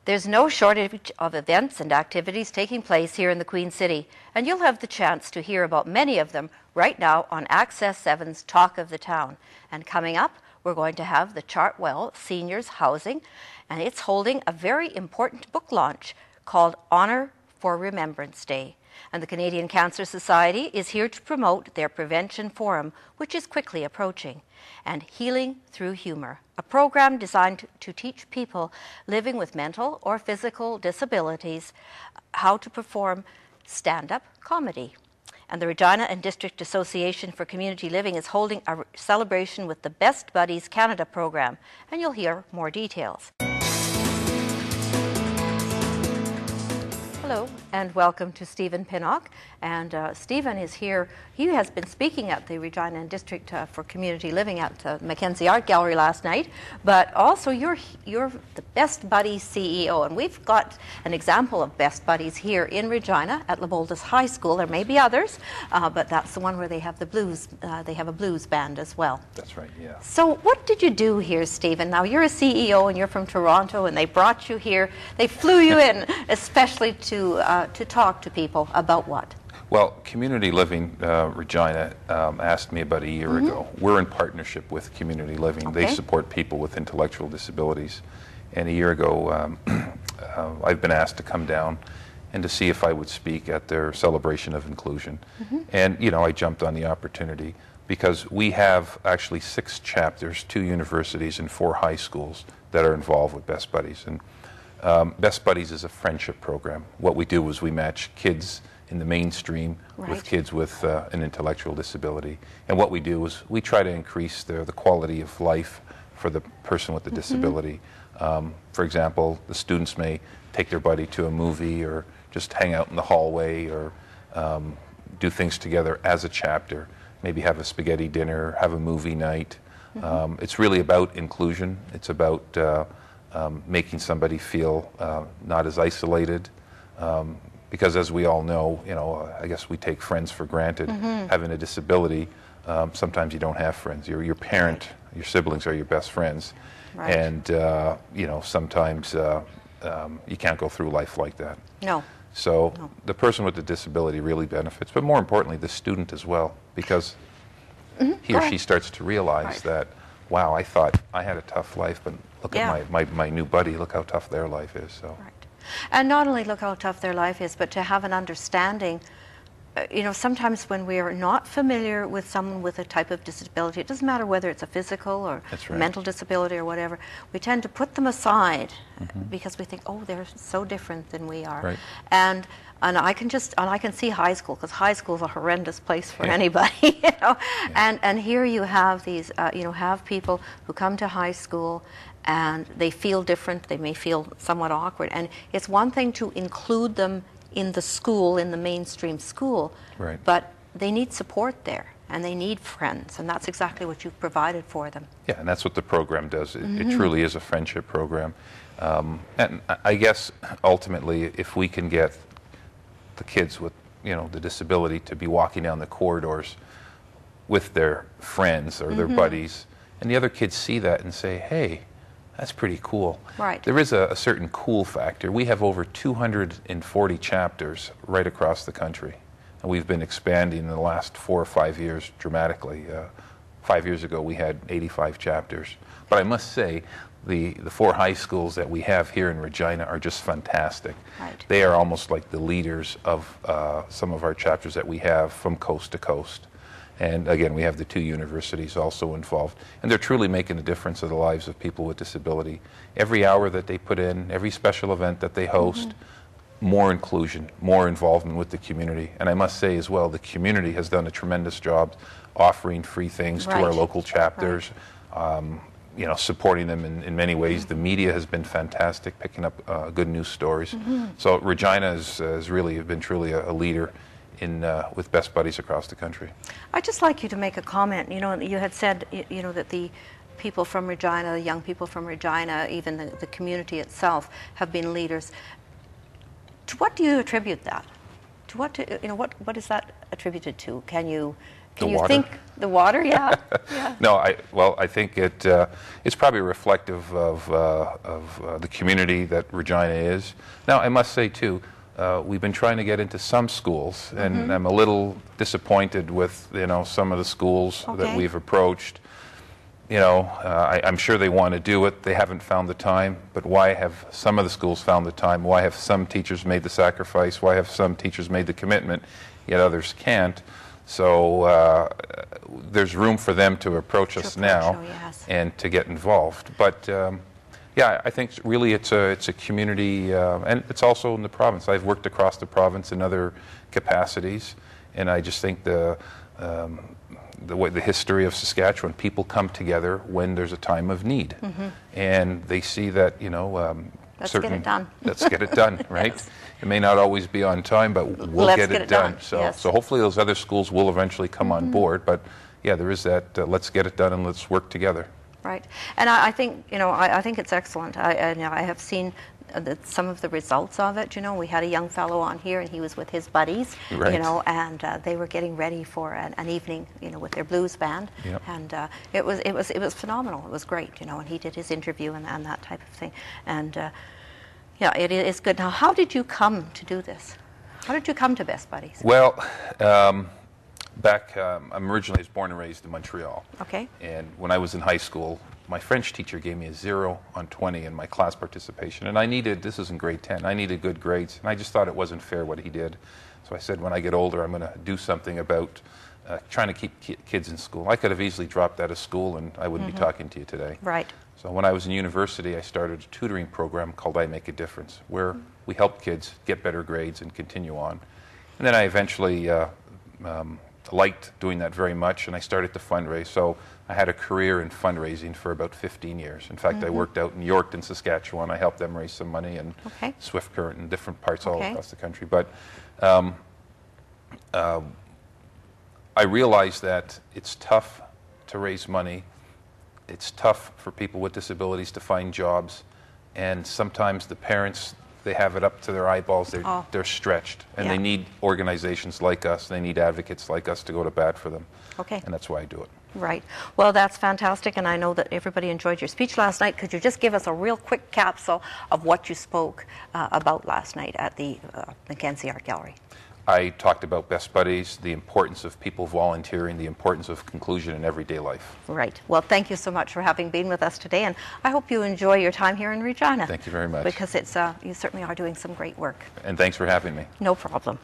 There's no shortage of events and activities taking place here in the Queen City, and you'll have the chance to hear about many of them right now on Access 7's Talk of the Town. And coming up, we're going to have the Chartwell Seniors Housing, and it's holding a very important book launch called Honor for Remembrance Day. And the Canadian Cancer Society is here to promote their Prevention Forum, which is quickly approaching, and Healing Through Humor, a program designed to teach people living with mental or physical disabilities how to perform stand-up comedy. And the Regina and District Association for Community Living is holding a celebration with the Best Buddies Canada program, and you'll hear more details. Hello and welcome to Stephen Pinnock, and Stephen is here. He has been speaking at the Regina and District for Community Living at Mackenzie Art Gallery last night, but also you're the Best Buddies CEO, and we've got an example of Best Buddies here in Regina at Leboldus High School. There may be others, but that's the one where they have the blues. They have a blues band as well. That's right, yeah. So what did you do here, Stephen? Now you're a CEO and you're from Toronto, and they brought you here. They flew you in especially to talk to people about what? Well, Community Living Regina asked me about a year ago. We're in partnership with Community Living. Okay. They support people with intellectual disabilities. And a year ago, I've been asked to come down and to see if I would speak at their celebration of inclusion. And, you know, I jumped on the opportunity because we have actually 6 chapters, 2 universities, and 4 high schools that are involved with Best Buddies. And Best Buddies is a friendship program. What we do is we match kids in the mainstream with kids with an intellectual disability. And what we do is we try to increase the quality of life for the person with the disability. For example, the students may take their buddy to a movie or just hang out in the hallway or do things together as a chapter, maybe have a spaghetti dinner, have a movie night. It's really about inclusion. It's about making somebody feel not as isolated, because as we all know, you know, I guess we take friends for granted. Having a disability, sometimes you don't have friends. Your parent, your siblings are your best friends, and you know, sometimes you can't go through life like that. No. So the person with the disability really benefits, but more importantly, the student as well, because he or she starts to realize that, wow, I thought I had a tough life, but look at my new buddy, look how tough their life is. So. Right. And not only look how tough their life is, but to have an understanding. You know, sometimes when we are not familiar with someone with a type of disability, it doesn't matter whether it's a physical or mental disability or whatever, we tend to put them aside because we think, oh, they're so different than we are. Right. And I can see high school, because high school is a horrendous place for anybody, you know. And here you have these, you know, have people who come to high school and they feel different. They may feel somewhat awkward, and it's one thing to include them in the school, in the mainstream school, but they need support there, and they need friends, and that's exactly what you've provided for them. Yeah, and that's what the program does. It truly is a friendship program. And I guess ultimately, if we can get the kids with, you know, the disability to be walking down the corridors with their friends or their buddies, and the other kids see that and say, hey, that's pretty cool. Right. There is a certain cool factor. We have over 240 chapters right across the country, and we've been expanding in the last 4 or 5 years dramatically. 5 years ago, we had 85 chapters. But I must say, the 4 high schools that we have here in Regina are just fantastic. Right. They are almost like the leaders of some of our chapters that we have from coast to coast. And again, we have the 2 universities also involved. And they're truly making a difference in the lives of people with disability. Every hour that they put in, every special event that they host, more inclusion, more involvement with the community. And I must say as well, the community has done a tremendous job offering free things to our local chapters, you know, supporting them in many ways. The media has been fantastic, picking up good news stories. So Regina has really been truly a leader with Best Buddies across the country. I'd just like you to make a comment. You know, you had said, you know, that the people from Regina, the young people from Regina, even the community itself, have been leaders. To what do you attribute that? To what, you know, what is that attributed to? Can you Can you water? think the water? Yeah. Yeah. No, I think it's probably reflective of the community that Regina is. Now, I must say too, we've been trying to get into some schools, and I'm a little disappointed with some of the schools that we've approached. I'm sure they want to do it. They haven't found the time. But why have some of the schools found the time? Why have some teachers made the sacrifice? Why have some teachers made the commitment, yet others can't? So there's room for them to approach us now and to get involved. But yeah, I think really it's a community, and it's also in the province. I've worked across the province in other capacities, and I just think the history of Saskatchewan, people come together when there's a time of need, and they see that let's get it done. Let's get it done, right? Yes. It may not always be on time, but we'll get it done. So hopefully those other schools will eventually come on board. But yeah, there is that. Let's get it done and let's work together. Right, and I think I think it's excellent. I have seen some of the results of it. We had a young fellow on here, and he was with his buddies. Right. And they were getting ready for an evening, with their blues band, Yep. and it was phenomenal. It was great, and he did his interview and that type of thing, and yeah, it is good. Now, how did you come to do this? How did you come to Best Buddies? Well, I'm originally born and raised in Montreal. Okay. And when I was in high school, my French teacher gave me a 0 on 20 in my class participation. And this was in grade 10, I needed good grades. And I just thought it wasn't fair what he did. So I said, when I get older, I'm going to do something about trying to keep kids in school. I could have easily dropped out of school and I wouldn't be talking to you today. Right. So when I was in university, I started a tutoring program called I Make a Difference, where we help kids get better grades and continue on. And then I eventually liked doing that very much, and I started to fundraise. So I had a career in fundraising for about 15 years. In fact, I worked out in York and Saskatchewan. I helped them raise some money, and Swift Current and different parts all across the country. But I realized that it's tough to raise money. It's tough for people with disabilities to find jobs, and sometimes the parents, they have it up to their eyeballs. They're stretched, and they need organizations like us. They need advocates like us to go to bat for them. Okay. And that's why I do it. Right. Well, that's fantastic, and I know that everybody enjoyed your speech last night. Could you just give us a real quick capsule of what you spoke about last night at the Mackenzie Art Gallery? I talked about Best Buddies, the importance of people volunteering, the importance of conclusion in everyday life. Right. Well, thank you so much for having been with us today, and I hope you enjoy your time here in Regina. Thank you very much. Because you certainly are doing some great work. And thanks for having me. No problem.